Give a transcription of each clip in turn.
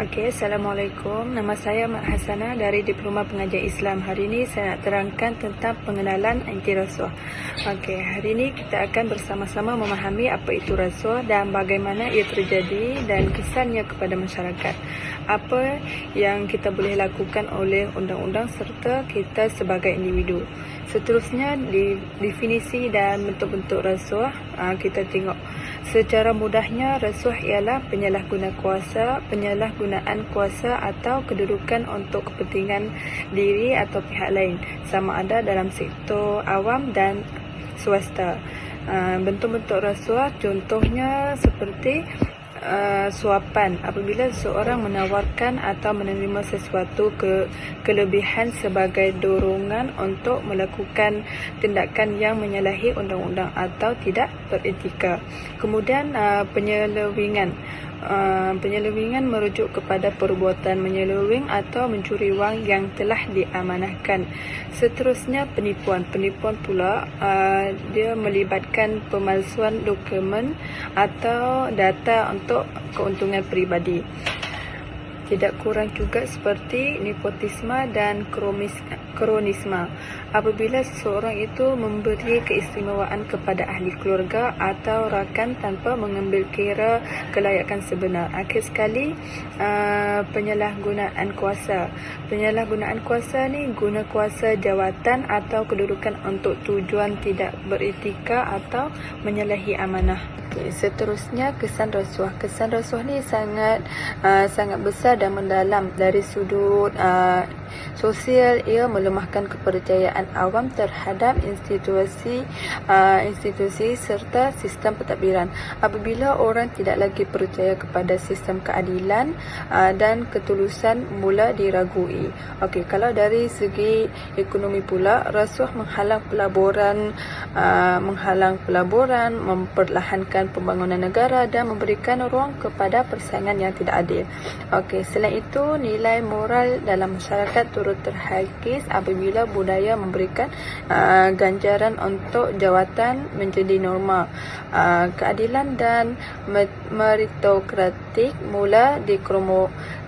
Okey, Assalamualaikum. Nama saya Mak Hasanah dari Diploma Pengajian Islam. Hari ini saya nak terangkan tentang pengenalan anti rasuah. Okey, hari ini kita akan bersama-sama memahami apa itu rasuah dan bagaimana ia terjadi dan kesannya kepada masyarakat. Apa yang kita boleh lakukan oleh undang-undang serta kita sebagai individu. Seterusnya, definisi dan bentuk-bentuk rasuah. Kita tengok secara mudahnya, rasuah ialah penyalahgunaan kuasa atau kedudukan untuk kepentingan diri atau pihak lain, sama ada dalam sektor awam dan swasta. Bentuk-bentuk rasuah contohnya seperti suapan, apabila seseorang menawarkan atau menerima sesuatu kelebihan sebagai dorongan untuk melakukan tindakan yang menyalahi undang-undang atau tidak beretika. Kemudian penyelewengan. Penyelewengan merujuk kepada perbuatan menyeleweng atau mencuri wang yang telah diamanahkan. Seterusnya penipuan. Penipuan pula dia melibatkan pemalsuan dokumen atau data untuk keuntungan peribadi. Tidak kurang juga seperti nepotisme dan kronisme. Apabila seseorang itu memberi keistimewaan kepada ahli keluarga atau rakan tanpa mengambil kira kelayakan sebenar. Akhir sekali, penyalahgunaan kuasa. Penyalahgunaan kuasa ni guna kuasa jawatan atau kedudukan untuk tujuan tidak beretika atau menyalahi amanah. Seterusnya, kesan rasuah. Kesan rasuah ni sangat besar dan mendalam. Dari sudut sosial, ia melemahkan kepercayaan awam terhadap institusi serta sistem pentadbiran. Apabila orang tidak lagi percaya kepada sistem keadilan dan ketulusan mula diragui. Okey, kalau dari segi ekonomi pula, rasuah menghalang pelaburan, memperlahankan pembangunan negara dan memberikan ruang kepada persaingan yang tidak adil. Okey, selain itu, nilai moral dalam masyarakat turut terhakis apabila budaya memberikan ganjaran untuk jawatan menjadi norma. Keadilan dan meritokratik mula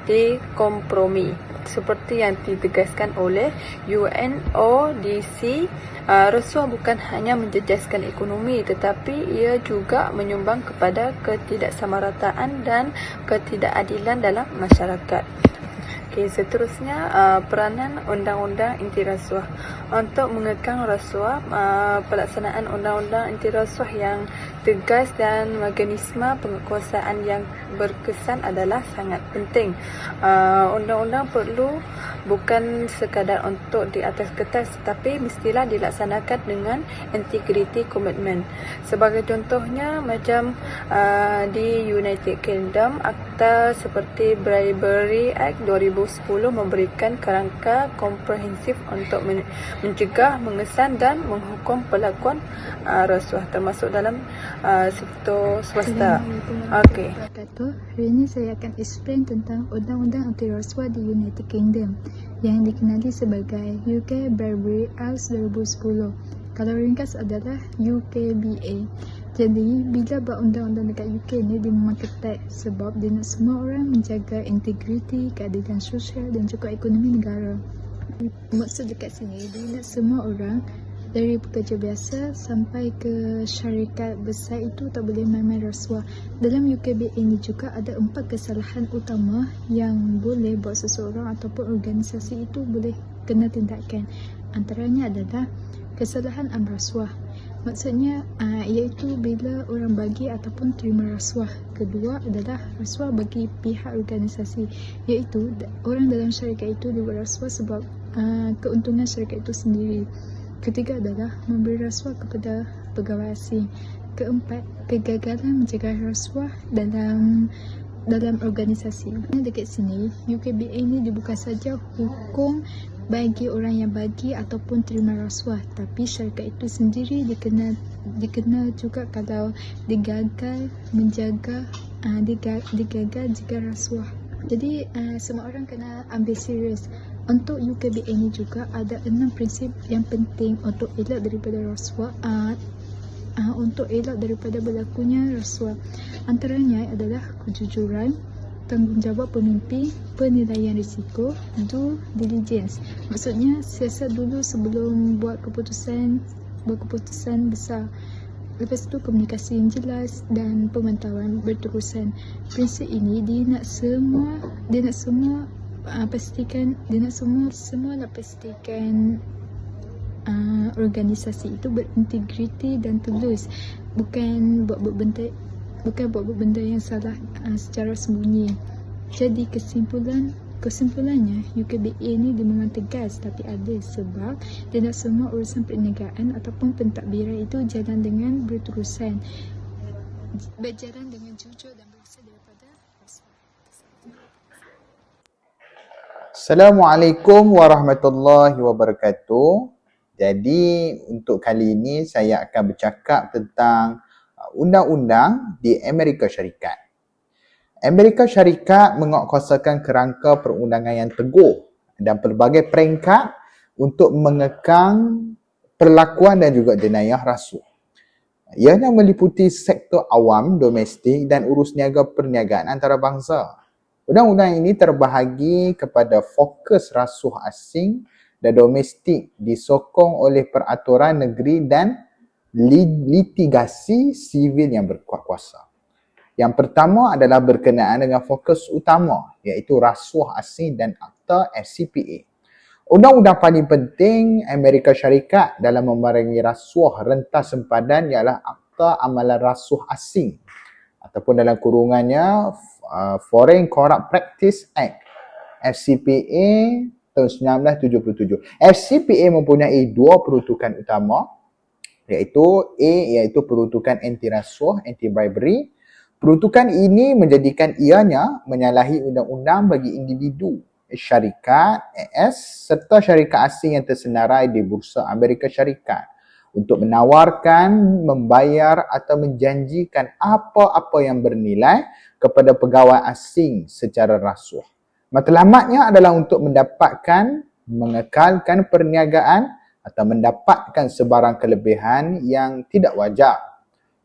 dikompromi. Seperti yang ditegaskan oleh UNODC, rasuah bukan hanya menjejaskan ekonomi tetapi ia juga menyumbang kepada ketidaksamarataan dan ketidakadilan dalam masyarakat. Okey, seterusnya peranan undang-undang anti rasuah. Untuk mengekang rasuah, pelaksanaan undang-undang anti rasuah yang tegas dan mekanisme penguasaan yang berkesan adalah sangat penting. Undang-undang perlu bukan sekadar untuk di atas kertas tetapi mestilah dilaksanakan dengan integrity commitment. Sebagai contohnya macam di United Kingdom, akta seperti Bribery Act 2010 memberikan kerangka komprehensif untuk mencegah, mengesan dan menghukum pelakuan rasuah termasuk dalam sektor swasta. Okey. Hari ini saya akan explain tentang Undang-Undang Anti Rasuah di United Kingdom yang dikenali sebagai UK Bribery Act 2010. Kalau ringkas adalah UKBA. Jadi, bila buat undang-undang dekat UK ni, dia memang ketat sebab dia nak semua orang menjaga integriti, keadilan sosial dan juga ekonomi negara. Maksud dekat sini, dia nak semua orang dari pekerja biasa sampai ke syarikat besar itu tak boleh main-main rasuah. Dalam UKBA ini juga ada 4 kesalahan utama yang boleh buat seseorang ataupun organisasi itu boleh kena tindakan. Antaranya adalah kesalahan rasuah. Maksudnya iaitu bila orang bagi ataupun terima rasuah. Kedua adalah rasuah bagi pihak organisasi, iaitu orang dalam syarikat itu dibuat rasuah sebab keuntungan syarikat itu sendiri. Ketiga adalah memberi rasuah kepada pegawai asing. Keempat, kegagalan mencegah rasuah dalam organisasi. Dekat sini, UKBA ini dia bukan saja hukum bagi orang yang bagi ataupun terima rasuah, tapi syarikat itu sendiri dikena juga kalau digagal jika rasuah. Jadi semua orang kena ambil serius. Untuk UKBA ini juga ada 6 prinsip yang penting untuk elak daripada rasuah, untuk elak daripada berlakunya rasuah. Antaranya adalah kejujuran, tanggungjawab pemimpin, penilaian risiko, due diligence. Maksudnya siasat dulu sebelum buat keputusan besar. Lepas tu komunikasi yang jelas dan pemantauan berterusan. Prinsip ini dia nak semua pastikan organisasi itu berintegriti dan tulus, bukan buat benda yang salah secara sembunyi. Jadi kesimpulannya UKBA ni dia memang tegas tapi adil, sebab dia nak semua urusan perniagaan ataupun pentadbiran itu jalan dengan berterusan, berjalan dengan jujur dan bersih daripada rasuah. Assalamualaikum warahmatullahi wabarakatuh. Jadi untuk kali ini saya akan bercakap tentang undang-undang di Amerika Syarikat. Amerika Syarikat menguatkuasakan kerangka perundangan yang teguh dan pelbagai peringkat untuk mengekang perlakuan dan juga jenayah rasuah. Ianya meliputi sektor awam, domestik dan urus niaga perniagaan antarabangsa. Undang-undang ini terbahagi kepada fokus rasuah asing dan domestik disokong oleh peraturan negeri dan litigasi sivil yang berkuat kuasa. Yang pertama adalah berkenaan dengan fokus utama, iaitu rasuah asing dan Akta FCPA. Undang-undang paling penting Amerika Syarikat dalam memerangi rasuah rentas sempadan ialah Akta Amalan Rasuah Asing ataupun dalam kurungannya Foreign Corrupt Practice Act FCPA tahun 1977. FCPA mempunyai dua peruntukan utama, iaitu iaitu peruntukan anti rasuah, anti bribery. Peruntukan ini menjadikan ianya menyalahi undang-undang bagi individu, syarikat, AS serta syarikat asing yang tersenarai di Bursa Amerika Syarikat untuk menawarkan, membayar atau menjanjikan apa-apa yang bernilai kepada pegawai asing secara rasuah. Matlamatnya adalah untuk mendapatkan, mengekalkan perniagaan atau mendapatkan sebarang kelebihan yang tidak wajar.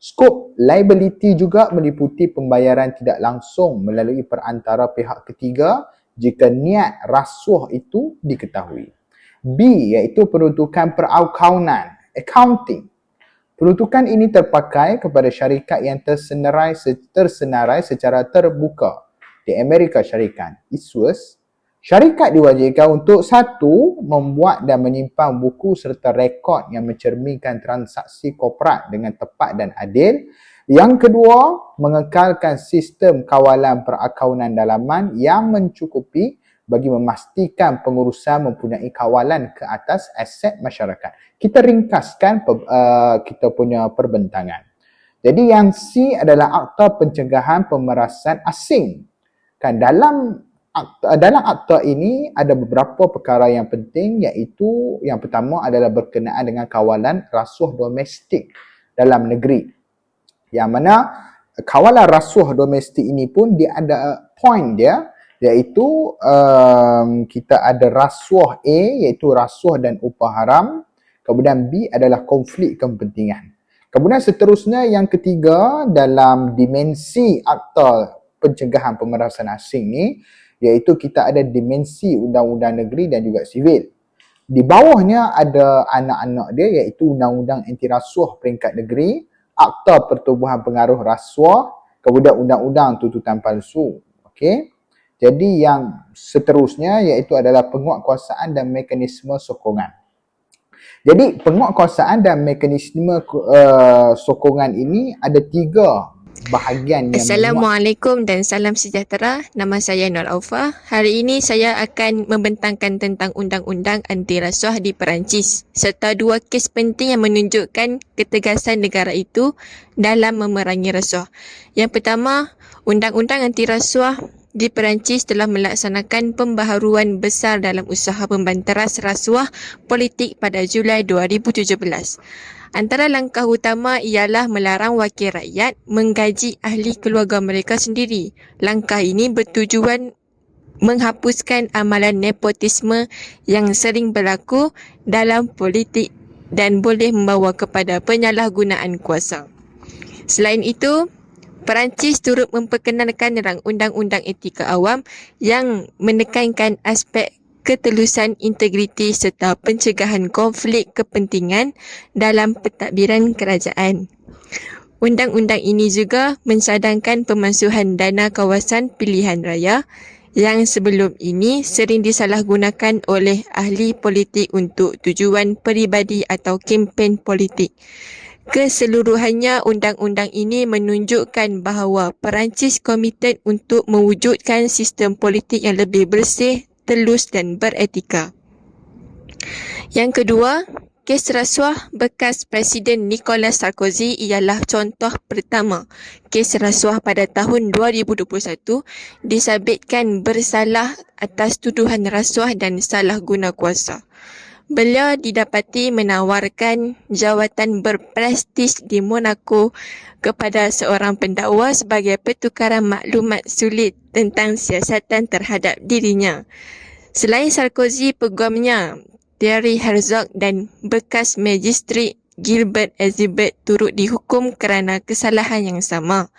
Skop liability juga meliputi pembayaran tidak langsung melalui perantara pihak ketiga jika niat rasuah itu diketahui. B iaitu peruntukan perakaunan, accounting. Peruntukan ini terpakai kepada syarikat yang tersenarai secara terbuka di Amerika Syarikat. Iswas, syarikat diwajibkan untuk satu, membuat dan menyimpan buku serta rekod yang mencerminkan transaksi korporat dengan tepat dan adil. Yang kedua, mengekalkan sistem kawalan perakaunan dalaman yang mencukupi bagi memastikan pengurusan mempunyai kawalan ke atas aset masyarakat. Kita ringkaskan kita punya perbentangan. Jadi yang C adalah Akta Pencegahan Pemerasan Asing. Kan dalam akta ini ada beberapa perkara yang penting, iaitu yang pertama adalah berkenaan dengan kawalan rasuah domestik dalam negeri. Yang mana kawalan rasuah domestik ini pun dia ada point dia, iaitu kita ada rasuah A iaitu rasuah dan upah haram, kemudian B adalah konflik kepentingan. Kemudian seterusnya yang ketiga dalam dimensi Akta Pencegahan Pemerasan Asing ni, iaitu kita ada dimensi undang-undang negeri dan juga sivil. Di bawahnya ada anak-anak dia, iaitu undang-undang anti rasuah peringkat negeri, Akta Pertubuhan Pengaruh Rasuah, kemudian undang-undang tuntutan palsu. Okey. Jadi yang seterusnya iaitu adalah penguatkuasaan dan mekanisme sokongan. Jadi penguatkuasaan dan mekanisme sokongan ini ada tiga bahagian yang Assalamualaikum dan salam sejahtera. Nama saya Nur Aufa. Hari ini saya akan membentangkan tentang undang-undang anti rasuah di Perancis serta dua kes penting yang menunjukkan ketegasan negara itu dalam memerangi rasuah. Yang pertama, undang-undang anti rasuah di Perancis telah melaksanakan pembaharuan besar dalam usaha pembanteras rasuah politik pada Julai 2017. Antara langkah utama ialah melarang wakil rakyat menggaji ahli keluarga mereka sendiri. Langkah ini bertujuan menghapuskan amalan nepotisme yang sering berlaku dalam politik dan boleh membawa kepada penyalahgunaan kuasa. Selain itu, Perancis turut memperkenalkan rang undang-undang etika awam yang menekankan aspek ketelusan, integriti serta pencegahan konflik kepentingan dalam pentadbiran kerajaan. Undang-undang ini juga mencadangkan pemansuhan dana kawasan pilihan raya yang sebelum ini sering disalahgunakan oleh ahli politik untuk tujuan peribadi atau kempen politik. Keseluruhannya, undang-undang ini menunjukkan bahawa Perancis komited untuk mewujudkan sistem politik yang lebih bersih, telus dan beretika. Yang kedua, kes rasuah bekas Presiden Nicolas Sarkozy ialah contoh pertama. Kes rasuah pada tahun 2021 disabitkan bersalah atas tuduhan rasuah dan salah guna kuasa. Beliau didapati menawarkan jawatan berprestis di Monaco kepada seorang pendakwa sebagai pertukaran maklumat sulit tentang siasatan terhadap dirinya. Selain Sarkozy, peguamnya Thierry Herzog dan bekas magistrat Gilbert Azibert turut dihukum kerana kesalahan yang sama.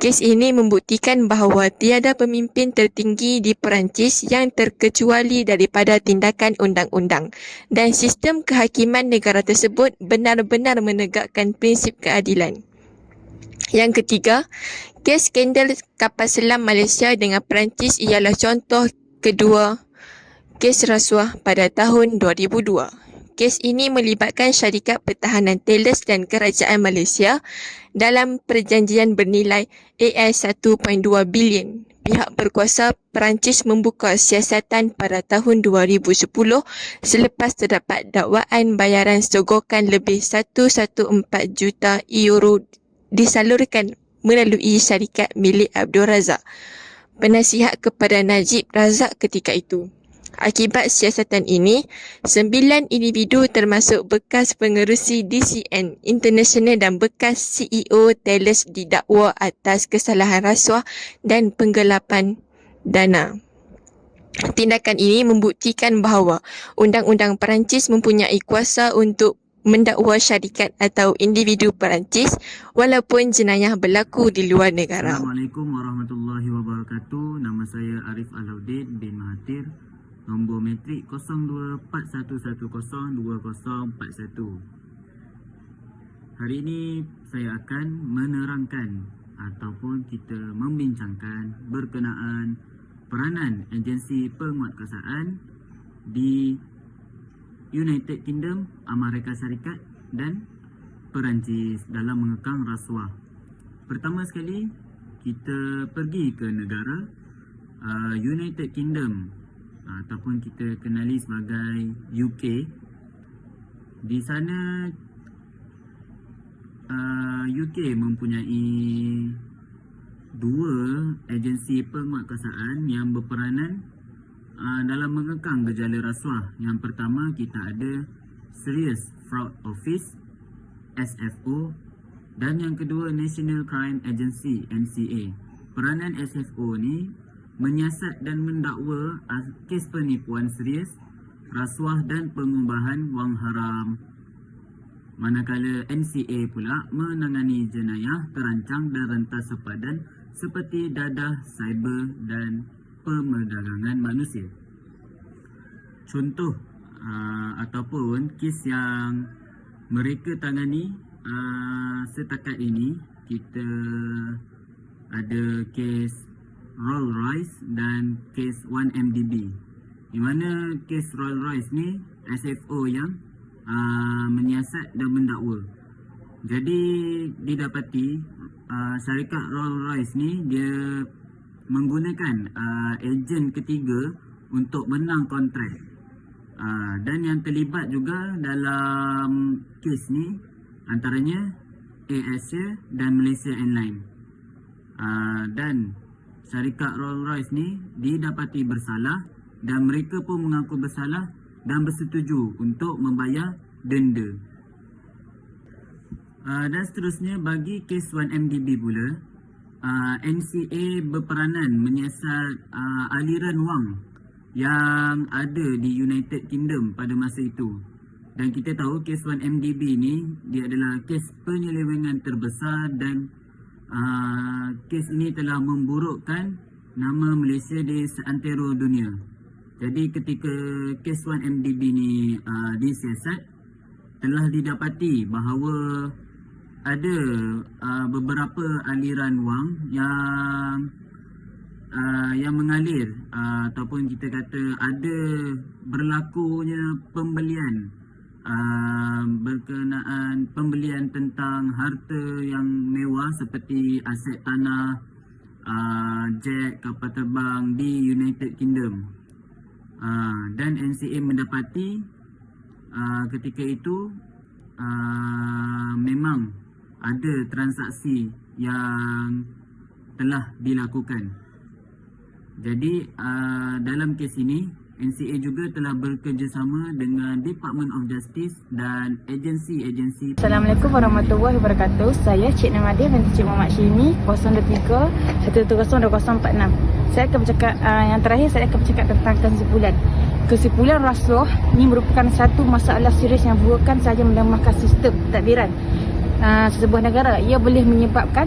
Kes ini membuktikan bahawa tiada pemimpin tertinggi di Perancis yang terkecuali daripada tindakan undang-undang dan sistem kehakiman negara tersebut benar-benar menegakkan prinsip keadilan. Yang ketiga, kes skandal kapal selam Malaysia dengan Perancis ialah contoh kedua kes rasuah pada tahun 2002. Kes ini melibatkan syarikat pertahanan Thales dan kerajaan Malaysia dalam perjanjian bernilai AS 1.2 bilion. Pihak berkuasa Perancis membuka siasatan pada tahun 2010 selepas terdapat dakwaan bayaran sogokan lebih 114 juta euro disalurkan melalui syarikat milik Abdul Razak, penasihat kepada Najib Razak ketika itu. Akibat siasatan ini, 9 individu termasuk bekas pengerusi DCN International dan bekas CEO Thales didakwa atas kesalahan rasuah dan penggelapan dana. Tindakan ini membuktikan bahawa undang-undang Perancis mempunyai kuasa untuk mendakwa syarikat atau individu Perancis walaupun jenayah berlaku di luar negara. Assalamualaikum warahmatullahi wabarakatuh. Nama saya Arif Alauddin bin Mahathir. Nombor metrik 0241102041. Hari ini saya akan menerangkan ataupun kita membincangkan berkenaan peranan agensi penguatkuasaan di United Kingdom, Amerika Syarikat dan Perancis dalam mengekang rasuah. Pertama sekali, kita pergi ke negara United Kingdom ataupun kita kenali sebagai UK. Di sana UK mempunyai dua agensi penguatkuasaan yang berperanan dalam mengekang gejala rasuah. Yang pertama, kita ada Serious Fraud Office SFO dan yang kedua National Crime Agency NCA. Peranan SFO ni menyiasat dan mendakwa kes penipuan serius, rasuah dan pengubahan wang haram. Manakala NCA pula menangani jenayah terancang dan rentas sepadan seperti dadah, cyber dan perdagangan manusia. Contoh ataupun kes yang mereka tangani setakat ini, kita ada kes Rolls-Royce dan kes 1MDB. Di mana kes Rolls-Royce ni SFO yang menyiasat dan mendakwa. Jadi didapati syarikat Rolls-Royce ni dia menggunakan ejen ketiga untuk menang kontrak. Dan yang terlibat juga dalam kes ni antaranya AirAsia dan Malaysia Airlines. Dan syarikat Rolls-Royce ni didapati bersalah dan mereka pun mengaku bersalah dan bersetuju untuk membayar denda. Dan seterusnya, bagi kes 1MDB pula, NCA berperanan menyiasat aliran wang yang ada di United Kingdom pada masa itu. Dan kita tahu kes 1MDB ni dia adalah kes penyelewengan terbesar dan kes ini telah memburukkan nama Malaysia di seantero dunia. Jadi ketika kes 1MDB ni disiasat, telah didapati bahawa ada beberapa aliran wang yang mengalir ataupun kita kata ada berlakunya pembelian berkenaan pembelian tentang harta yang mewah seperti aset tanah, jet, kapal terbang di United Kingdom. Dan NCA mendapati ketika itu memang ada transaksi yang telah dilakukan. Jadi dalam kes ini NCA juga telah bekerjasama dengan Department of Justice dan agensi-agensi. Assalamualaikum warahmatullahi wabarakatuh. Saya Cik Namadia binti Cik Muhammad Syini, 023-110-2046. Saya akan bercakap, yang terakhir saya akan bercakap tentang kesimpulan. Kesimpulan rasuah ini merupakan satu masalah serius yang bukan sahaja melemahkan sistem tadbiran sebuah negara. Ia boleh menyebabkan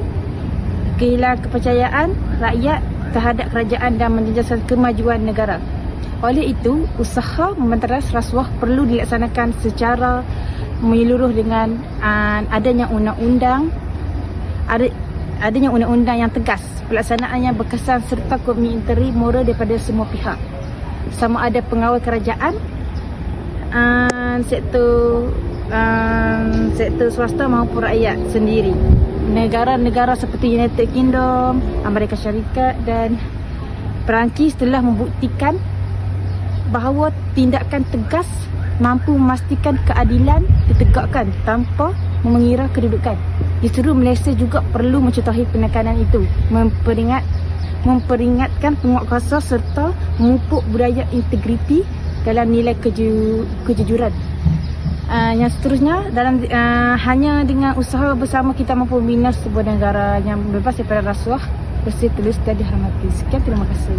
kehilangan kepercayaan rakyat terhadap kerajaan dan menjejaskan kemajuan negara. Oleh itu, usaha memberantas rasuah perlu dilaksanakan secara menyeluruh dengan adanya undang-undang yang tegas, pelaksanaan yang berkesan serta komitmen moral daripada semua pihak. Sama ada pengawal kerajaan, sektor swasta maupun rakyat sendiri. Negara-negara seperti United Kingdom, Amerika Syarikat dan Perancis telah membuktikan bahawa tindakan tegas mampu memastikan keadilan ditegakkan tanpa mengira kedudukan. Justru Malaysia juga perlu mencontohi penekanan itu, memperingatkan penguatkuasa serta memupuk budaya integriti dalam nilai kejujuran. Yang seterusnya, hanya dengan usaha bersama kita mampu membina sebuah negara yang bebas daripada rasuah, bersih, tulus dan dihormati. Sekian, terima kasih.